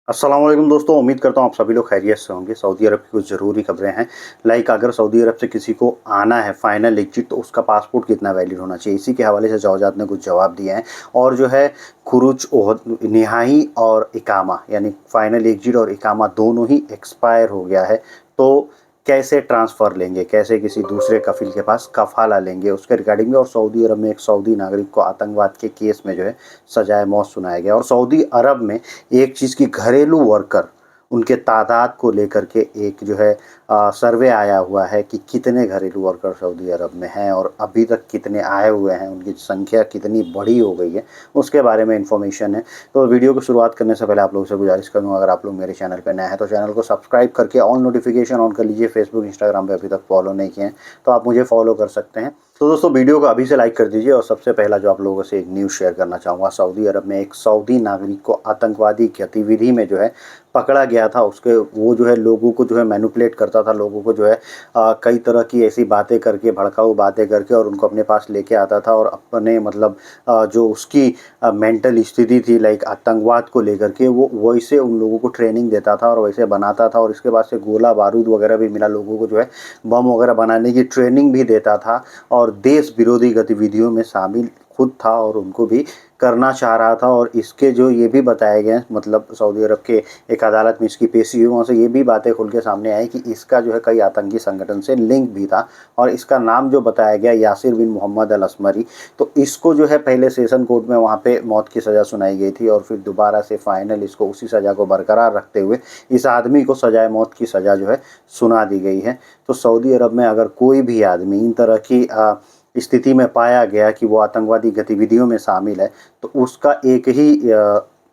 अस्सलाम वालेकुम दोस्तों, उम्मीद करता हूँ आप सभी लोग खैरियत से होंगे। सऊदी अरब की कुछ ज़रूरी खबरें हैं। लाइक अगर सऊदी अरब से किसी को आना है फाइनल एग्जिट, तो उसका पासपोर्ट कितना वैलिड होना चाहिए, इसी के हवाले से जवाजात ने कुछ जवाब दिए हैं। और जो है खुरूज निहाई और इकामा यानी फाइनल एग्जिट और इकामा दोनों ही एक्सपायर हो गया है। तो कैसे ट्रांसफ़र लेंगे, कैसे किसी दूसरे कफ़ील के पास कफ़ाला लेंगे, उसके रिगार्डिंग में। और सऊदी अरब में एक सऊदी नागरिक को आतंकवाद के केस में जो है सजाए मौत सुनाया गया। और सऊदी अरब में एक चीज़ की घरेलू वर्कर उनके तादाद को लेकर के एक जो है सर्वे आया हुआ है कि कितने घरेलू वर्कर सऊदी अरब में हैं और अभी तक कितने आए हुए हैं, उनकी संख्या कितनी बड़ी हो गई है, उसके बारे में इन्फॉर्मेशन है। तो वीडियो को शुरुआत करने से पहले आप लोगों से गुजारिश करूँगा, अगर आप लोग मेरे चैनल पर नए हैं तो चैनल को सब्सक्राइब करके ऑल नोटिफिकेशन ऑन कर लीजिए। फेसबुक इंस्टाग्राम पे अभी तक फॉलो नहीं किए हैं तो आप मुझे फॉलो कर सकते हैं। तो दोस्तों वीडियो को अभी से लाइक कर दीजिए। और सबसे पहला जो आप लोगों से एक न्यूज़ शेयर करना चाहूँगा, सऊदी अरब में एक सऊदी नागरिक को आतंकवादी गतिविधि में जो है पकड़ा गया था। उसके वो जो है लोगों को जो है मैनिपुलेट करता था, लोगों को जो है कई तरह की ऐसी बातें करके, भड़काऊ बातें करके और उनको अपने पास लेके आता था। और अपने मतलब जो उसकी मेंटल स्थिति थी लाइक आतंकवाद को लेकर के, वो वैसे उन लोगों को ट्रेनिंग देता था और वैसे बनाता था। और इसके बाद से गोला बारूद वगैरह भी मिला, लोगों को जो है बम वगैरह बनाने की ट्रेनिंग भी देता था। और देश विरोधी गतिविधियों में शामिल खुद था और उनको भी करना चाह रहा था। और इसके जो ये भी बताए गए, मतलब सऊदी अरब के एक अदालत में इसकी पेशी हुई, वहाँ से ये भी बातें खुल के सामने आई कि इसका जो है कई आतंकी संगठन से लिंक भी था। और इसका नाम जो बताया गया यासिर बिन मोहम्मद अल असमरी, तो इसको जो है पहले सेशन कोर्ट में वहाँ पे मौत की सज़ा सुनाई गई थी और फिर दोबारा से फाइनल इसको उसी सज़ा को बरकरार रखते हुए इस आदमी को सजाए मौत की सज़ा जो है सुना दी गई है। तो सऊदी अरब में अगर कोई भी आदमी इन तरह की स्थिति में पाया गया कि वो आतंकवादी गतिविधियों में शामिल है, तो उसका एक ही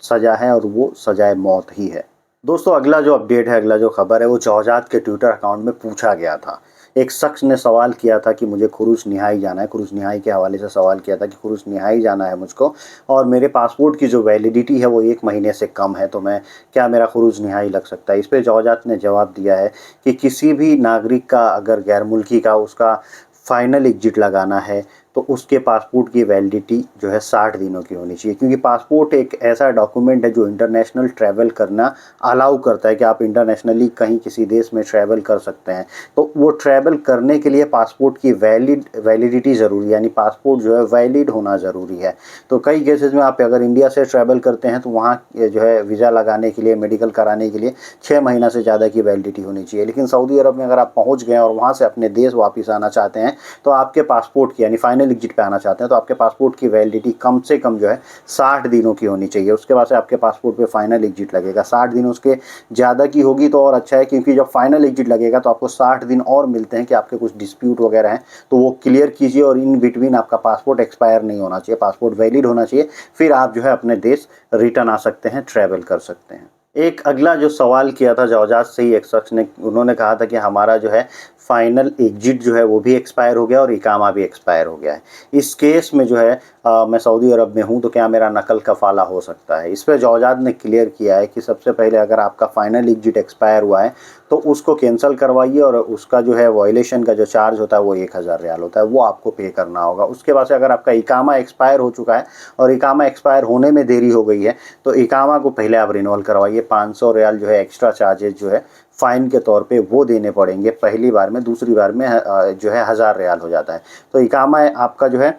सज़ा है और वो सजाए मौत ही है। दोस्तों अगला जो अपडेट है, अगला जो खबर है, वो जौजात के ट्विटर अकाउंट में पूछा गया था। एक शख्स ने सवाल किया था कि मुझे खुरूज निहाई जाना है, खुरूज निहाई के हवाले से सवाल किया था कि खुरूज निहाई जाना है मुझको, और मेरे पासपोर्ट की जो वैलिडिटी है वो 1 महीने से कम है, तो मैं क्या मेरा खुरूज निहाई लग सकता है। इस पर जौजात ने जवाब दिया है कि किसी भी नागरिक का अगर गैर मुल्की का उसका फाइनल एग्जिट लगाना है तो उसके पासपोर्ट की वैलिडिटी जो है 60 दिनों की होनी चाहिए। क्योंकि पासपोर्ट एक ऐसा डॉक्यूमेंट है जो इंटरनेशनल ट्रैवल करना अलाउ करता है कि आप इंटरनेशनली कहीं किसी देश में ट्रैवल कर सकते हैं। तो वो ट्रैवल करने के लिए पासपोर्ट की वैलिडिटी ज़रूरी है, यानी पासपोर्ट जो है वैलिड होना ज़रूरी है। तो कई केसेस में आप अगर इंडिया से ट्रैवल करते हैं तो वहाँ जो है वीज़ा लगाने के लिए, मेडिकल कराने के लिए 6 महीना से ज़्यादा की वैलिडिटी होनी चाहिए। लेकिन सऊदी अरब में अगर आप पहुँच गए और वहाँ से अपने देश वापस आना चाहते हैं तो आपके पासपोर्ट की यानी फाइनल एग्जिट पे आना चाहते हैं तो आपके पासपोर्ट की वैलिडिटी कम से कम जो है 60 दिनों की होनी चाहिए। उसके बाद से आपके पासपोर्ट पे फाइनल एग्जिट लगेगा। 60 दिन उसके ज़्यादा की होगी तो और अच्छा है, क्योंकि जब फाइनल एग्जिट लगेगा तो आपको 60 दिन और मिलते हैं कि आपके कुछ डिस्प्यूट वगैरह हैं तो वो क्लियर कीजिए। और इन बिटवीन आपका पासपोर्ट एक्सपायर नहीं होना चाहिए, पासपोर्ट वैलिड होना चाहिए, फिर आप जो है अपने देश रिटर्न आ सकते हैं, ट्रैवल कर सकते हैं। एक अगला जो सवाल किया था जौजात से ही एक शख्स ने, उन्होंने कहा था कि हमारा जो है फाइनल एग्जिट जो है वो भी एक्सपायर हो गया और इकामा भी एक्सपायर हो गया है। इस केस में जो है मैं सऊदी अरब में हूँ तो क्या मेरा नकल कफ़ाला हो सकता है। इस पर जौजात ने क्लियर किया है कि सबसे पहले अगर आपका फाइनल एग्जिट एक्सपायर हुआ है तो उसको कैंसिल करवाइए और उसका जो है वायलेशन का जो चार्ज होता है वो 1000 रियाल होता है, वो आपको पे करना होगा। उसके बाद से अगर आपका इकामा एक्सपायर हो चुका है और इकामा एक्सपायर होने में देरी हो गई है तो इकामा को पहले आप रिन्यूअल करवाइए। 500 रियाल जो है एक्स्ट्रा चार्जेस जो है फ़ाइन के तौर पे वो देने पड़ेंगे पहली बार में। दूसरी बार में जो है 1000 रियाल हो जाता है। तो इकामा आपका जो है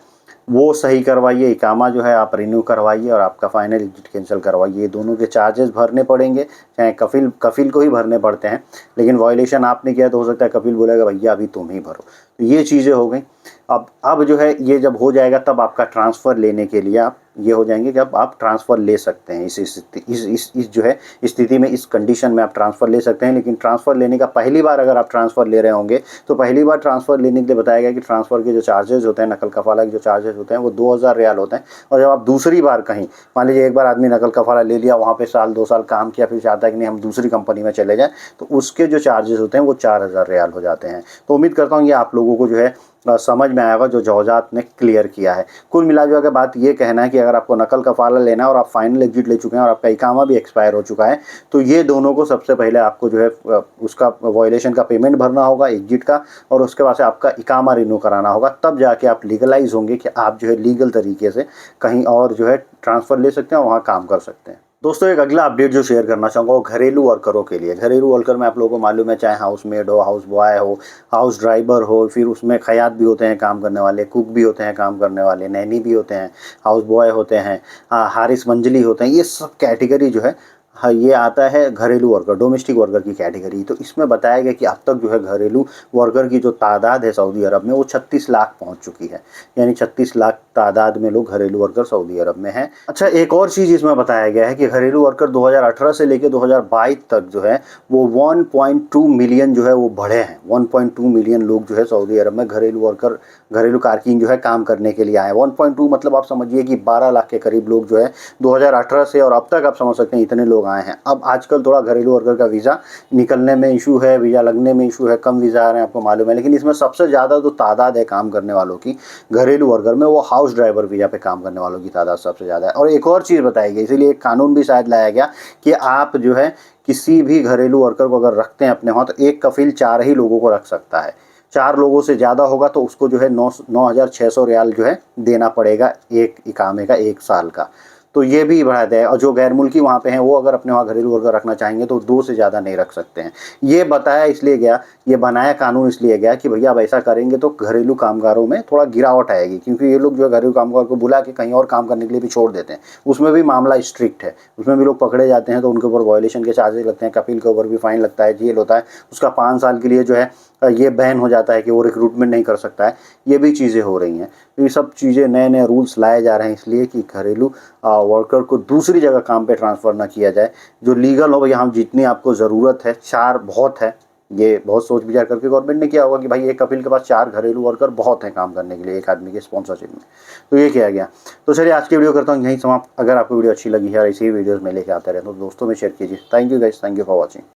वो सही करवाइए, इकामा जो है आप रिन्यू करवाइए और आपका फाइनल एग्जिट कैंसिल करवाइए। ये दोनों के चार्जेस भरने पड़ेंगे, चाहे कफिल को ही भरने पड़ते हैं। लेकिन वायलेशन आपने किया तो हो सकता है कफिल बोलेगा भैया अभी तुम ही भरो। तो ये चीज़ें हो गई। अब जो है ये जब हो जाएगा तब आपका ट्रांसफ़र लेने के लिए आप ये हो जाएंगे कि अब आप ट्रांसफ़र ले सकते हैं। इस जो है स्थिति में, इस कंडीशन में आप ट्रांसफ़र ले सकते हैं। लेकिन ट्रांसफ़र लेने का पहली बार अगर आप ट्रांसफ़र ले रहे होंगे तो पहली बार ट्रांसफ़र लेने के लिए बताया गया कि ट्रांसफ़र के जो चार्जेस होते हैं, नकल कफ़ाला के जो चार्जेस होते हैं वो 2000 रियाल होते हैं। और जब आप दूसरी बार कहीं, मान लीजिए एक बार आदमी नकल कफ़ाला ले लिया, वहाँ पे साल 2 साल काम किया, फिर चाहता है कि नहीं हम दूसरी कंपनी में चले जाएँ, तो उसके जो चार्जेस होते हैं वो 4000 रियाल हो जाते हैं। तो उम्मीद करता हूँ ये आप लोगों को जो है समझ में आएगा जो जौजात ने क्लियर किया है। कुल मिला के बात ये कहना है कि अगर आपको नकल कफ़ाला लेना है और आप फाइनल एग्जिट ले चुके हैं और आपका इकामा भी एक्सपायर हो चुका है तो ये दोनों को सबसे पहले आपको जो है उसका वायलेशन का पेमेंट भरना होगा एग्जिट का, और उसके बाद से आपका इकामा रिन्यू कराना होगा। तब जाके आप लीगलाइज होंगे कि आप जो है लीगल तरीके से कहीं और जो है ट्रांसफ़र ले सकते हैं और वहाँ काम कर सकते हैं। दोस्तों एक अगला अपडेट जो शेयर करना चाहूँगा वो घरेलू वर्करों के लिए। घरेलू वर्कर में आप लोगों को मालूम है, चाहे हाउसमेड हो, हाउस बॉय हो, हाउस ड्राइवर हो, फिर उसमें खयात भी होते हैं काम करने वाले, कुक भी होते हैं काम करने वाले, नैनी भी होते हैं, हाउस बॉय होते हैं, हारिस मंजली होते हैं। ये सब कैटेगरी जो है, हाँ, ये आता है घरेलू वर्कर, डोमेस्टिक वर्कर की कैटेगरी। तो इसमें बताया गया कि अब तक जो है घरेलू वर्कर की जो तादाद है सऊदी अरब में वो 36 लाख पहुंच चुकी है। यानी 36 लाख तादाद में लोग घरेलू वर्कर सऊदी अरब में हैं। अच्छा, एक और चीज़ इसमें बताया गया है कि घरेलू वर्कर 2018 से लेकर 2022 तक जो है वो 1.2 मिलियन जो है वो बढ़े हैं। 1.2 मिलियन लोग जो है सऊदी अरब में घरेलू वर्कर, घरेलू कारकुन जो है काम करने के लिए आए। 1.2 मतलब आप समझिए कि 12 लाख के करीब लोग जो है 2018 से और अब तक आप समझ सकते हैं इतने लोग आए हैं। अब आजकल थोड़ा घरेलू वर्कर का वीज़ा निकलने में इशू है, वीज़ा लगने में इशू है, कम वीज़ा आ रहे हैं, आपको मालूम है। लेकिन इसमें सबसे ज़्यादा जो तादाद है काम करने वालों की घरेलू वर्कर में, वो हाउस ड्राइवर वीज़ा पे काम करने वालों की तादाद सबसे ज़्यादा है। और एक और चीज़ बताई गई, इसीलिए एक कानून भी शायद लाया गया कि आप जो है किसी भी घरेलू वर्कर को अगर रखते हैं अपने वहाँ, तो एक कफिल 4 ही लोगों को रख सकता है। 4 लोगों से ज़्यादा होगा तो उसको जो है 9,600 रियाल जो है देना पड़ेगा एक इकामे का, 1 साल का। तो ये भी बढ़ा दिया है। और जो गैर मुल्की वहाँ पे हैं वो अगर अपने वहाँ घरेलू वर्कर रखना चाहेंगे तो 2 से ज़्यादा नहीं रख सकते हैं। ये बताया इसलिए गया, ये बनाया कानून इसलिए गया कि भैया अब ऐसा करेंगे तो घरेलू कामगारों में थोड़ा गिरावट आएगी, क्योंकि ये लोग जो है घरेलू कामगार को बुला के कहीं और काम करने के लिए भी छोड़ देते हैं। उसमें भी मामला स्ट्रिक्ट है, उसमें भी लोग पकड़े जाते हैं तो उनके ऊपर वायलेशन के चार्जेस लगते हैं, कपिल के ऊपर भी फाइन लगता है, जेल होता है उसका 5 साल के लिए जो है ये बैन हो जाता है कि वो रिक्रूटमेंट नहीं कर सकता है। ये भी चीज़ें हो रही हैं। तो ये सब चीज़ें, नए नए रूल्स लाए जा रहे हैं इसलिए कि घरेलू वर्कर को दूसरी जगह काम पे ट्रांसफ़र ना किया जाए, जो लीगल हो। भैया हम जितनी आपको ज़रूरत है, 4 बहुत है। ये बहुत सोच विचार करके गवर्नमेंट ने किया होगा कि भाई एक कपिल के पास 4 घरेलू वर्कर बहुत हैं काम करने के लिए एक आदमी के स्पॉन्सरशिप में। तो ये किया गया। तो चलिए आज की वीडियो करता हूँ यहीं समाप्त। अगर आपको वीडियो अच्छी लगी है और ऐसी ही वीडियोज़ में लेके आते रहे तो दोस्तों में शेयर कीजिए। Thank you guys, thank you for watching.